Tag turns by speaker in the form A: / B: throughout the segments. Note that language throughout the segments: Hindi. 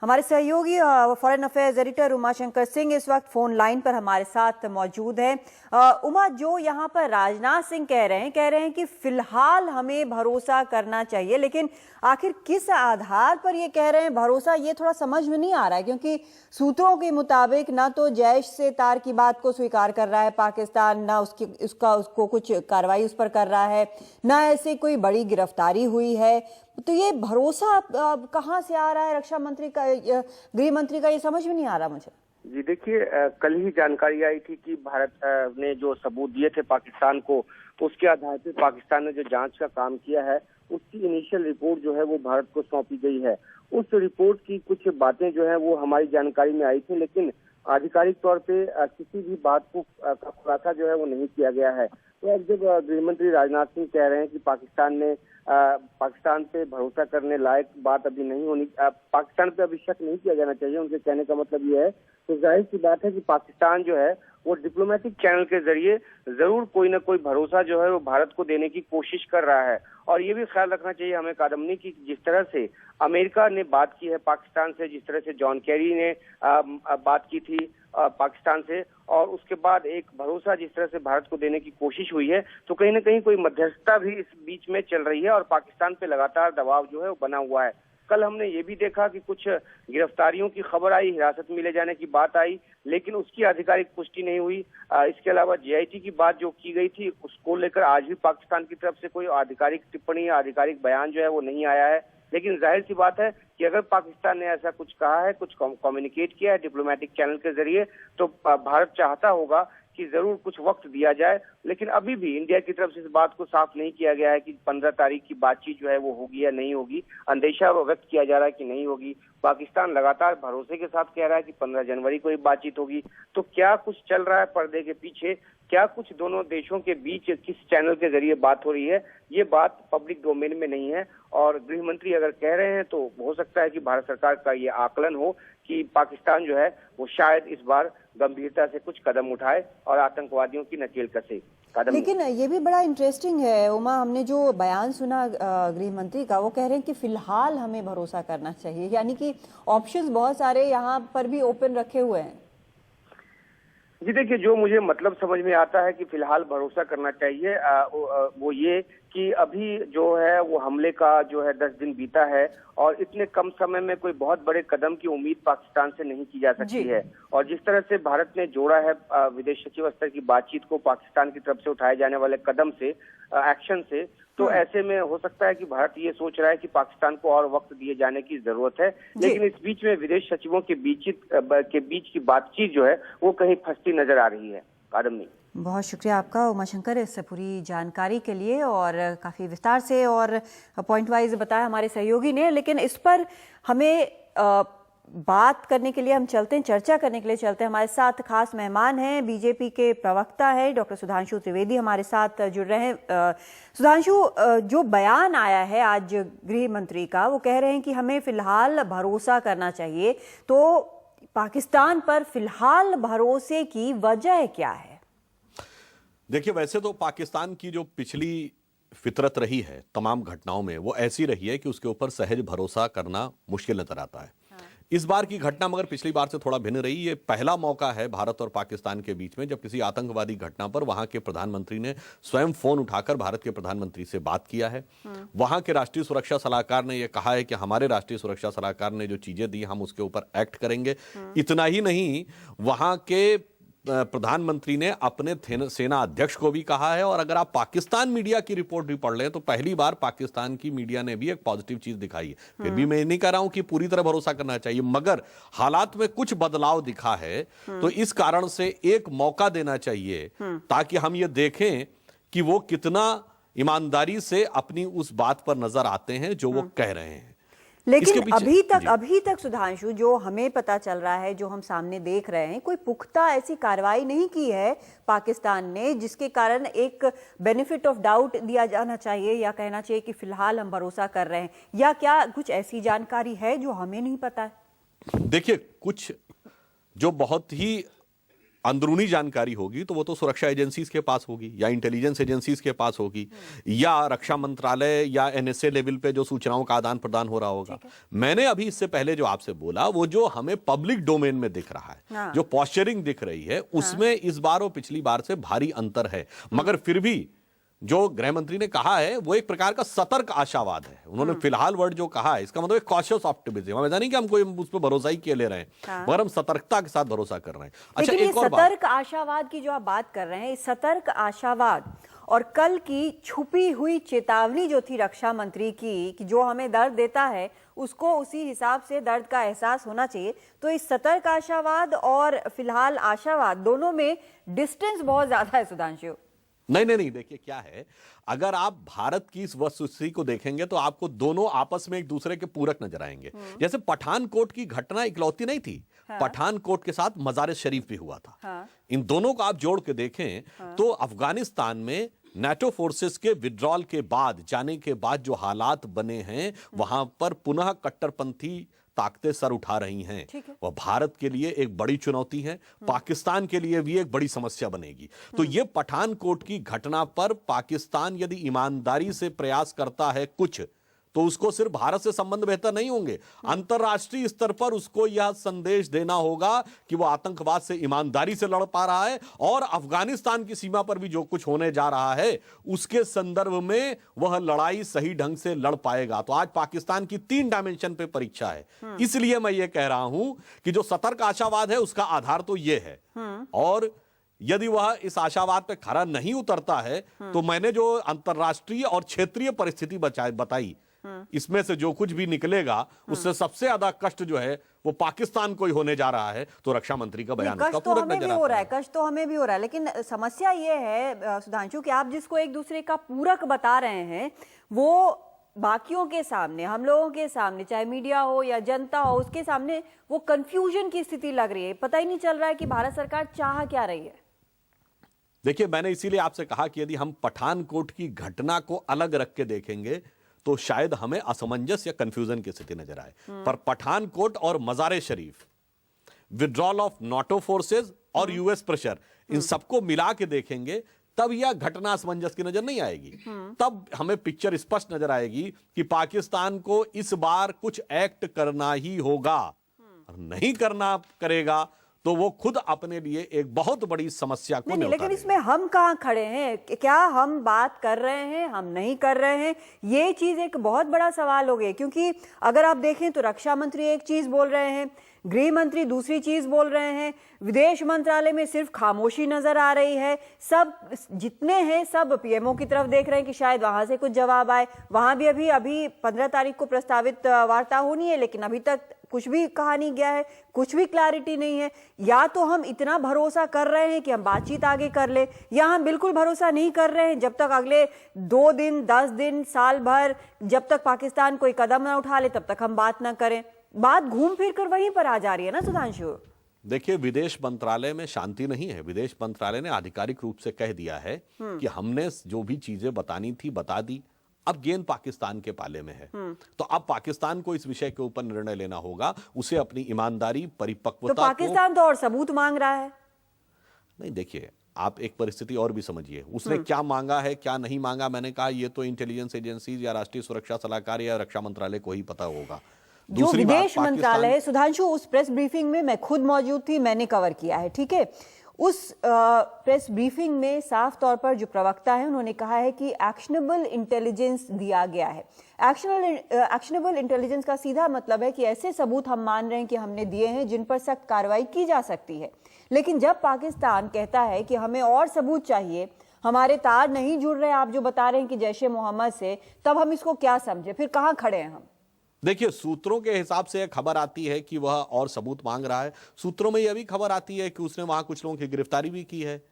A: हमारे सहयोगी foreign affairs editor Umashankar Singh इस वक्त फोन लाइन पर हमारे साथ मौजूद है। उमा, जो यहाँ पर राजनाथ सिंह कह रहे हैं कि फिलहाल हमें भरोसा करना चाहिए, लेकिन आखिर किस आधार पर ये कह रहे हैं भरोसा, ये थोड़ा समझ में नहीं आ रहा है, क्योंकि सूत्रों के मुताबिक ना तो जैश से तार की बात को स्वीकार कर रहा है पाकिस्तान, ना उसको कुछ कार्रवाई उस पर कर रहा है, ना ऐसे कोई बड़ी गिरफ्तारी हुई है। तो ये भरोसा कहाँ से आ रहा है रक्षा मंत्री का, गृह मंत्री का, ये समझ में नहीं आ रहा मुझे।
B: जी देखिए, कल ही जानकारी आई थी कि भारत ने जो सबूत दिए थे पाकिस्तान को, तो उसके आधार पर पाकिस्तान ने जो जांच का काम किया है उसकी इनिशियल रिपोर्ट जो है वो भारत को सौंपी गई है। उस रिपोर्ट की कुछ बातें जो है वो हमारी जानकारी में आई थी, लेकिन आधिकारिक तौर पे किसी भी बात को का खुलासा जो है वो नहीं किया गया है। तो अब जब गृह मंत्री राजनाथ सिंह कह रहे हैं कि पाकिस्तान पे भरोसा करने लायक बात अभी नहीं होनी, पाकिस्तान पे अभी शक नहीं किया जाना चाहिए, उनके कहने का मतलब ये है, तो जाहिर सी बात है कि पाकिस्तान जो है वो डिप्लोमेटिक चैनल के जरिए जरूर कोई ना कोई भरोसा जो है वो भारत को देने की कोशिश कर रहा है। और ये भी ख्याल रखना चाहिए हमें कादम्बनी की, जिस तरह से अमेरिका ने बात की है पाकिस्तान से, जिस तरह से जॉन केरी ने बात की थी पाकिस्तान से, और उसके बाद एक भरोसा जिस तरह से भारत को देने की कोशिश हुई है, तो कहीं ना कहीं कोई मध्यस्थता भी इस बीच में चल रही है और पाकिस्तान पे लगातार दबाव जो है वो बना हुआ है। कल हमने ये भी देखा कि कुछ गिरफ्तारियों की खबर आई, हिरासत में ले जाने की बात आई, लेकिन उसकी आधिकारिक पुष्टि नहीं हुई। इसके अलावा जेआईटी की बात जो की गई थी उसको लेकर आज भी पाकिस्तान की तरफ से कोई आधिकारिक टिप्पणी या आधिकारिक बयान जो है वो नहीं आया है। लेकिन जाहिर सी बात है कि अगर पाकिस्तान ने ऐसा कुछ कहा है, कुछ कम्युनिकेट किया है डिप्लोमेटिक चैनल के जरिए, तो भारत चाहता होगा कि जरूर कुछ वक्त दिया जाए। लेकिन अभी भी इंडिया की तरफ से इस बात को साफ नहीं किया गया है कि 15 तारीख की बातचीत जो है वो होगी या नहीं होगी। अंदेशा व्यक्त किया जा रहा है कि नहीं होगी। पाकिस्तान लगातार भरोसे के साथ कह रहा है कि 15 जनवरी को ही बातचीत होगी। तो क्या कुछ चल रहा है पर्दे के पीछे, क्या कुछ दोनों देशों के बीच किस चैनल के जरिए बात हो रही है, ये बात पब्लिक डोमेन में नहीं है। और गृह मंत्री अगर कह रहे हैं तो हो सकता है कि भारत सरकार का ये आकलन हो कि पाकिस्तान जो है वो शायद इस बार गंभीरता से कुछ कदम उठाए और आतंकवादियों की नकेल कसे।
A: लेकिन ये भी बड़ा इंटरेस्टिंग है उमा, हमने जो बयान सुना गृह मंत्री का, वो कह रहे हैं कि फिलहाल हमें भरोसा करना चाहिए, यानी कि ऑप्शंस बहुत सारे यहाँ पर भी ओपन रखे हुए हैं।
B: जी देखिए, जो मुझे मतलब समझ में आता है कि फिलहाल भरोसा करना चाहिए, वो ये कि अभी जो है वो हमले का जो है 10 दिन बीता है और इतने कम समय में कोई बहुत बड़े कदम की उम्मीद पाकिस्तान से नहीं की जा सकती है। और जिस तरह से भारत ने जोड़ा है विदेश सचिव स्तर की बातचीत को पाकिस्तान की तरफ से उठाए जाने वाले कदम से, एक्शन से, तो ऐसे में हो सकता है कि भारत ये सोच रहा है कि पाकिस्तान को और वक्त दिए जाने की जरूरत है। लेकिन इस बीच में विदेश सचिवों के बीच की बातचीत जो है वो कहीं फंसती नजर आ रही है। कादम्बनी,
A: बहुत शुक्रिया आपका उमाशंकर इस पूरी जानकारी के लिए, और काफ़ी विस्तार से और पॉइंट वाइज बताया हमारे सहयोगी ने। लेकिन इस पर हमें बात करने के लिए हम चलते हैं, चर्चा करने के लिए चलते हैं। हमारे साथ खास मेहमान हैं, बीजेपी के प्रवक्ता है डॉक्टर सुधांशु त्रिवेदी हमारे साथ जुड़ रहे हैं। सुधांशु, जो बयान आया है आज गृह मंत्री का, वो कह रहे हैं कि हमें फिलहाल भरोसा करना चाहिए, तो पाकिस्तान पर फिलहाल भरोसे की वजह क्या है?
C: देखिए, वैसे तो पाकिस्तान की जो पिछली फितरत रही है तमाम घटनाओं में, वो ऐसी रही है कि उसके ऊपर सहज भरोसा करना मुश्किल नजर आता है। इस बार की घटना मगर पिछली बार से थोड़ा भिन्न रही। ये पहला मौका है भारत और पाकिस्तान के बीच में जब किसी आतंकवादी घटना पर वहां के प्रधानमंत्री ने स्वयं फोन उठाकर भारत के प्रधानमंत्री से बात किया है। वहां के राष्ट्रीय सुरक्षा सलाहकार ने यह कहा है कि हमारे राष्ट्रीय सुरक्षा सलाहकार ने जो चीजें दी हम उसके ऊपर एक्ट करेंगे। इतना ही नहीं, वहां के प्रधानमंत्री ने अपने सेना अध्यक्ष को भी कहा है। और अगर आप पाकिस्तान मीडिया की रिपोर्ट भी पढ़ लें तो पहली बार पाकिस्तान की मीडिया ने भी एक पॉजिटिव चीज दिखाई है। फिर भी मैं नहीं कह रहा हूं कि पूरी तरह भरोसा करना चाहिए, मगर हालात में कुछ बदलाव दिखा है, तो इस कारण से एक मौका देना चाहिए ताकि हम ये देखें कि वो कितना ईमानदारी से अपनी उस बात पर नजर आते हैं जो वो कह रहे हैं।
A: लेकिन अभी तक सुधांशु, जो हमें पता चल रहा है, जो हम सामने देख रहे हैं, कोई पुख्ता ऐसी कार्रवाई नहीं की है पाकिस्तान ने जिसके कारण एक बेनिफिट ऑफ डाउट दिया जाना चाहिए या कहना चाहिए कि फिलहाल हम भरोसा कर रहे हैं, या क्या कुछ ऐसी जानकारी है जो हमें नहीं पता है?
C: देखिए, कुछ जो बहुत ही अंदरूनी जानकारी होगी तो वो तो सुरक्षा एजेंसीज के पास होगी या इंटेलिजेंस एजेंसीज के पास होगी या रक्षा मंत्रालय या एनएसए लेवल पे जो सूचनाओं का आदान प्रदान हो रहा होगा। मैंने अभी इससे पहले जो आपसे बोला वो जो हमें पब्लिक डोमेन में दिख रहा है, जो पॉस्चरिंग दिख रही है, उसमें इस बार और पिछली बार से भारी अंतर है। मगर फिर भी जो गृह मंत्री ने कहा है वो एक प्रकार का सतर्क आशावाद है। उन्होंने फिलहाल वर्ड जो कहा है इसका मतलब एक कॉशियस ऑप्टिमिज्म। हम ऐसा नहीं कि हम कोई उस पर भरोसा ही किए ले रहे हैं, मगर हम सतर्कता के साथ भरोसा कर रहे हैं। अच्छा,
A: लेकिन
C: एक
A: ये
C: और बात,
A: सतर्क आशावाद की जो आप बात कर रहे हैं, इस सतर्क आशावाद और कल की छुपी हुई चेतावनी जो थी रक्षा मंत्री की कि जो हमें दर्द देता है उसको उसी हिसाब से दर्द का एहसास होना चाहिए, तो इस सतर्क आशावाद और फिलहाल आशावाद दोनों में डिस्टेंस बहुत ज्यादा है सुधांशु।
C: नहीं, देखिए क्या है, अगर आप भारत की इस वस्तुस्थिति को देखेंगे तो आपको दोनों आपस में एक दूसरे के पूरक नजर आएंगे। जैसे पठानकोट की घटना इकलौती नहीं थी, पठानकोट के साथ मजार शरीफ भी हुआ था। इन दोनों को आप जोड़ के देखें तो अफगानिस्तान में नेटो फोर्सेस के विड्रॉल के बाद, जाने के बाद जो हालात बने हैं, वहां पर पुनः कट्टरपंथी ताकतें सर उठा रही हैं। वह भारत के लिए एक बड़ी चुनौती है, पाकिस्तान के लिए भी एक बड़ी समस्या बनेगी। तो ये पठानकोट की घटना पर पाकिस्तान यदि ईमानदारी से प्रयास करता है कुछ, तो उसको सिर्फ भारत से संबंध बेहतर नहीं होंगे, अंतरराष्ट्रीय स्तर पर उसको यह संदेश देना होगा कि वो आतंकवाद से ईमानदारी से लड़ पा रहा है और अफगानिस्तान की सीमा पर भी जो कुछ होने जा रहा है उसके संदर्भ में वह लड़ाई सही ढंग से लड़ पाएगा। तो आज पाकिस्तान की 3 डायमेंशन पे परीक्षा है। इसलिए मैं ये कह रहा हूं कि जो सतर्क आशावाद है उसका आधार तो ये है, और यदि वह इस आशावाद पे खरा नहीं उतरता है तो मैंने जो अंतरराष्ट्रीय और क्षेत्रीय परिस्थिति बताई, इसमें से जो कुछ भी निकलेगा उससे सबसे ज्यादा कष्ट जो है वो पाकिस्तान को ही होने जा रहा है। तो रक्षा मंत्री का बयान
A: कष्ट तो हमें भी हो रहा है, कष्ट तो हमें भी हो रहा है, लेकिन समस्या ये है सुधांशु कि आप जिसको एक दूसरे का पूरक बता रहे हैं वो बाकियों के सामने, हम लोगों के सामने, चाहे मीडिया हो या जनता हो, उसके सामने वो कंफ्यूजन की स्थिति लग रही है। पता ही नहीं चल रहा है कि भारत सरकार चाह क्या रही है।
C: देखिए, मैंने इसीलिए आपसे कहा कि यदि हम पठानकोट की घटना को अलग रख के देखेंगे तो शायद हमें असमंजस या कंफ्यूजन की स्थिति नजर आए। पर पठानकोट और मजारे शरीफ, विड्रॉल ऑफ नाटो फोर्सेस और यूएस प्रेशर, इन सबको मिला के देखेंगे तब यह घटना असमंजस की नजर नहीं आएगी। तब हमें पिक्चर स्पष्ट नजर आएगी कि पाकिस्तान को इस बार कुछ एक्ट करना ही होगा, और नहीं करेगा तो वो खुद अपने लिए एक बहुत बड़ी समस्या को
A: नहीं, लेकिन इसमें हम कहाँ खड़े हैं? क्या हम बात कर रहे हैं, हम नहीं कर रहे हैं? ये चीज एक बहुत बड़ा सवाल हो गई, क्योंकि अगर आप देखें तो रक्षा मंत्री एक चीज बोल रहे हैं, गृह मंत्री दूसरी चीज बोल रहे हैं, विदेश मंत्रालय में सिर्फ खामोशी नजर आ रही है। सब जितने हैं सब पीएमओ की तरफ देख रहे हैं कि शायद वहां से कुछ जवाब आए। वहां भी अभी 15 तारीख को प्रस्तावित वार्ता होनी है, लेकिन अभी तक कुछ भी कहा नहीं गया है, कुछ भी क्लैरिटी नहीं है। या तो हम इतना भरोसा कर रहे हैं कि हम बातचीत आगे कर ले, या हम बिल्कुल भरोसा नहीं कर रहे हैं। जब तक अगले 2 दिन, 10 दिन, साल भर, जब तक पाकिस्तान कोई कदम ना उठा ले तब तक हम बात ना करें। बात घूम फिर कर वहीं पर आ जा रही है ना सुधांशु।
C: देखिए, विदेश मंत्रालय में शांति नहीं है। विदेश मंत्रालय ने आधिकारिक रूप से कह दिया है कि हमने जो भी चीजें बतानी थी बता दी, अब गेंद पाकिस्तान के पाले में है। तो अब पाकिस्तान को इस विषय के ऊपर निर्णय लेना होगा, उसे अपनी ईमानदारी, परिपक्वता।
A: तो पाकिस्तान तो और सबूत मांग रहा है।
C: नहीं, देखिए, आप एक परिस्थिति और भी समझिए, उसने क्या मांगा है क्या नहीं मांगा। मैंने कहा ये तो इंटेलिजेंस एजेंसीज या राष्ट्रीय सुरक्षा सलाहकार या रक्षा मंत्रालय को ही पता होगा।
A: जो विदेश मंत्रालय है सुधांशु, उस प्रेस ब्रीफिंग में मैं खुद मौजूद थी, मैंने कवर किया है, ठीक है। उस प्रेस ब्रीफिंग में साफ तौर पर जो प्रवक्ता है उन्होंने कहा है कि एक्शनेबल इंटेलिजेंस दिया गया है। एक्शनेबल इंटेलिजेंस का सीधा मतलब है कि ऐसे सबूत हम मान रहे हैं कि हमने दिए हैं जिन पर सख्त कार्रवाई की जा सकती है। लेकिन जब पाकिस्तान कहता है कि हमें और सबूत चाहिए, हमारे तार नहीं जुड़ रहे आप जो बता रहे हैं कि जैश ए मोहम्मद से, तब हम इसको क्या समझे? फिर कहां खड़े हैं हम?
C: देखिए, सूत्रों के हिसाब से खबर आती है कि वह और सबूत मांग रहा है। सूत्रों में यह भी खबर आती है कि उसने वहां कुछ लोगों की गिरफ्तारी भी की है।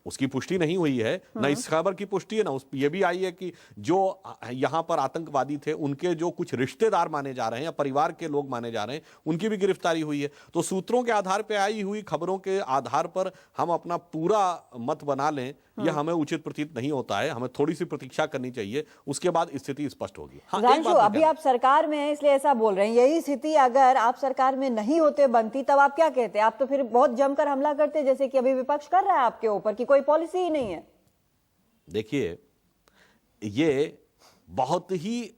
C: उसकी पुष्टि नहीं हुई है, ना इस खबर की पुष्टि है, ना ये भी आई है कि जो यहां पर आतंकवादी थे उनके जो कुछ रिश्तेदार माने जा रहे हैं या परिवार के लोग माने जा रहे हैं, उनकी भी गिरफ्तारी हुई है। तो सूत्रों के आधार पर आई हुई खबरों के आधार पर हम अपना पूरा मत बना लें यह हमें उचित प्रतीत नहीं होता है। हमें थोड़ी सी प्रतीक्षा करनी चाहिए, उसके बाद स्थिति स्पष्ट होगी। हाँ, एक
A: सुधांशु,
C: बात मैं
A: अभी
C: कहना-
A: आप सरकार में हैं इसलिए ऐसा बोल रहे हैं। यही स्थिति अगर आप सरकार में नहीं होते बनती तब आप क्या कहते? आप तो फिर बहुत जमकर हमला करते, जैसे कि अभी विपक्ष कर रहा है आपके ऊपर कि कोई पॉलिसी ही नहीं है।
C: देखिए, ये बहुत ही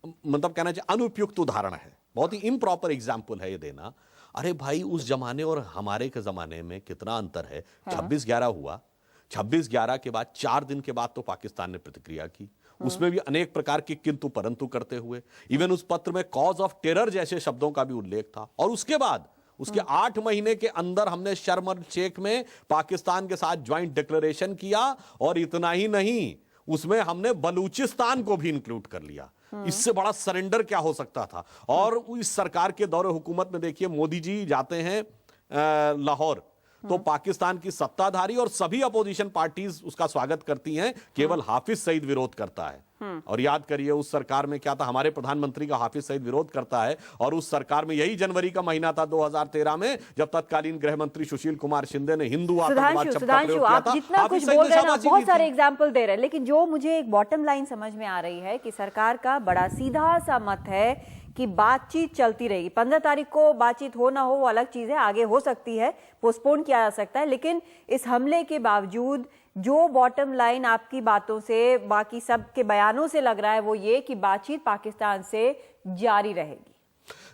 C: मतलब कहना चाहिए अनुपयुक्त उदाहरण है, बहुत ही इम्प्रॉपर एग्जाम्पल है ये देना। अरे भाई, उस जमाने और हमारे के जमाने में कितना अंतर है। 26/11 हुआ, 26/11 के बाद 4 दिन के बाद तो पाकिस्तान ने प्रतिक्रिया की, उसमें भी अनेक प्रकार के किंतु परंतु करते हुए। इवन उस पत्र में कॉज ऑफ टेरर जैसे शब्दों का भी उल्लेख था। और उसके बाद उसके 8 महीने के अंदर हमने शर्म और शेख में पाकिस्तान के साथ ज्वाइंट डिक्लेरेशन किया, और इतना ही नहीं, उसमें हमने बलूचिस्तान को भी इंक्लूड कर लिया। इससे बड़ा सरेंडर क्या हो सकता था। और इस सरकार के दौरे हुकूमत में देखिए, मोदी जी जाते हैं लाहौर, तो पाकिस्तान की सत्ताधारी और सभी अपोजिशन पार्टीज उसका स्वागत करती हैं, केवल हाफिज सईद विरोध करता है। और याद करिए उस सरकार में क्या था, हमारे प्रधानमंत्री का हाफिज सईद विरोध करता है। और उस सरकार में यही जनवरी का महीना था 2013 में, जब तत्कालीन गृह मंत्री सुशील कुमार शिंदे ने हिंदू आतंकवाद शब्द का प्रयोग किया
A: आप
C: था।
A: जितना
C: हाफिज
A: कुछ
C: सईद
A: बोल
C: ने
A: रहे हैं ना,
C: शाबाशी
A: बहुत
C: दी
A: सारे
C: थी।
A: एग्जाम्पल दे रहे हैं, लेकिन जो मुझे एक बॉटम लाइन समझ में आ रही है कि सरकार का बड़ा सीधा सा मत है कि बातचीत चलती रहेगी। 15 तारीख को बातचीत हो ना हो वो अलग चीज है, आगे हो सकती है, पोस्टपोन किया जा सकता है। लेकिन इस हमले के बावजूद जो बॉटम लाइन आपकी बातों से, बाकी सब के बयानों से लग रहा है, वो ये कि बातचीत पाकिस्तान से जारी रहेगी।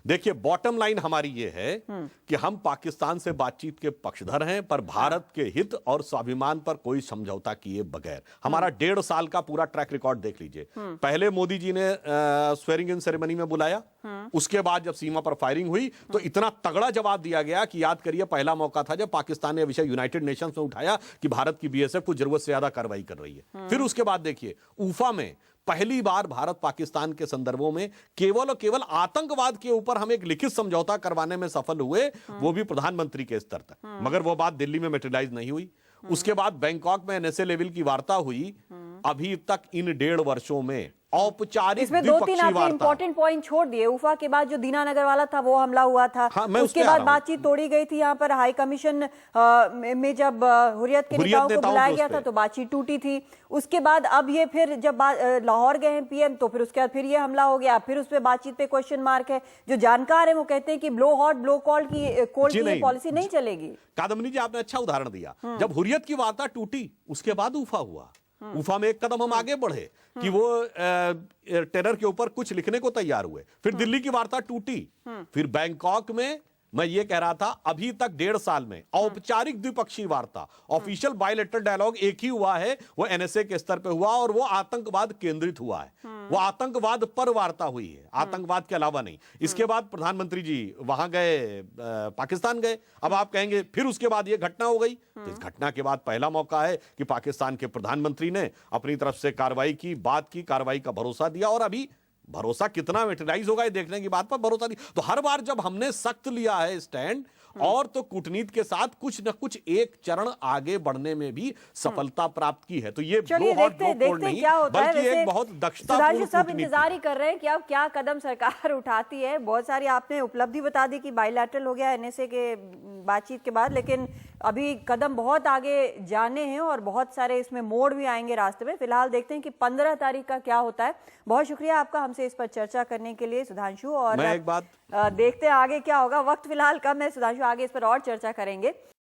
C: देखिए, बॉटम लाइन हमारी ये है कि हम पाकिस्तान से बातचीत के पक्षधर हैं, पर भारत के हित और स्वाभिमान पर कोई समझौता किए बगैर। हमारा 1.5 साल का पूरा ट्रैक रिकॉर्ड देख लीजिए। पहले मोदी जी ने स्वेरिंग इन सेरेमनी में बुलाया, उसके बाद जब सीमा पर फायरिंग हुई तो इतना तगड़ा जवाब दिया गया कि याद करिए, पहला मौका था जब पाकिस्तान ने विषय यूनाइटेड नेशंस में उठाया कि भारत की बीएसएफ को जरूरत से ज्यादा कार्रवाई कर रही है। फिर उसके बाद देखिए, उफा में पहली बार भारत पाकिस्तान के संदर्भों में केवल और केवल आतंकवाद के ऊपर हम एक लिखित समझौता करवाने में सफल हुए, वो भी प्रधानमंत्री के स्तर तक। मगर वो बात दिल्ली में मटेरियलाइज नहीं हुई। उसके बाद बैंकॉक में एनएसए लेवल की वार्ता हुई। अभी तक इन 1.5 वर्षों में औपचारिक
A: इसमें 2-3
C: द्विपक्षीय
A: आपने
C: वार्ता,
A: इंपॉर्टेंट पॉइंट छोड़ दिए। उफा के बाद जो दीनानगर वाला था वो हमला हुआ था।
C: हाँ, मैं
A: उसके
C: उसके आ
A: बाद
C: रहा हूं।
A: बातचीत तोड़ी गई थी। यहाँ पर हाई कमीशन में जब हुर्रियत के
C: हुर्रियत
A: नेताओं को
C: नेताओं
A: बुलाया
C: को
A: गया
C: उस
A: था
C: पे।
A: तो बातचीत टूटी थी। उसके बाद अब ये फिर जब लाहौर गए हैं पीएम, तो फिर उसके बाद फिर ये हमला हो गया। फिर उस पे बातचीत पे क्वेश्चन मार्क है। जो जानकार है वो कहते हैं कि ब्लो हॉट ब्लो कोल्ड की ये पॉलिसी नहीं चलेगी।
C: कादम्बनी जी, आपने अच्छा उदाहरण दिया। जब हुर्रियत की वार्ता टूटी, उसके बाद उफा हुआ। उफा में एक कदम हम आगे बढ़े कि वो टेरर के ऊपर कुछ लिखने को तैयार हुए। फिर दिल्ली की वार्ता टूटी। फिर बैंकॉक में मैं ये कह रहा था, अभी तक 1.5 साल में औपचारिक द्विपक्षीय वार्ता, ऑफिशियल बायलैटरल डायलॉग एक ही हुआ है, वो एनएसए के स्तर पे हुआ, और वो आतंकवाद केंद्रित हुआ है। वो आतंकवाद पर वार्ता हुई है, आतंकवाद के अलावा नहीं। इसके बाद प्रधानमंत्री जी वहां गए, पाकिस्तान गए। अब आप कहेंगे फिर उसके बाद ये घटना हो गई। तो इस घटना के बाद पहला मौका है कि पाकिस्तान के प्रधानमंत्री ने अपनी तरफ से कार्रवाई की, बात की, कार्रवाई का भरोसा दिया। और अभी भरोसा कितना मेटेरियलाइज होगा ये देखने की बात पर भरोसा नहीं। तो हर बार जब हमने सख्त लिया है स्टैंड, और तो कूटनीति के साथ कुछ न कुछ एक चरण आगे बढ़ने में भी सफलता प्राप्त की है। तो ये
A: चलिए देखते
C: नहीं,
A: क्या होता है।
C: बल्कि एक बहुत दक्षतापूर्ण
A: सब
C: कूटनीति
A: इंतजार ही कर रहे हैं कि अब क्या कदम सरकार उठाती है। बहुत सारी आपने उपलब्धि बता दी कि बायलैटरल हो गया एनएसए के बातचीत के बाद, लेकिन अभी कदम बहुत आगे जाने हैं और बहुत सारे इसमें मोड़ भी आएंगे रास्ते में। फिलहाल देखते हैं कि 15 तारीख का क्या होता है। बहुत शुक्रिया आपका हमसे इस पर चर्चा करने के लिए सुधांशु। और
C: मैं एक बात
A: देखते हैं आगे क्या होगा। वक्त फिलहाल कम है सुधांशु, आगे इस पर और चर्चा करेंगे।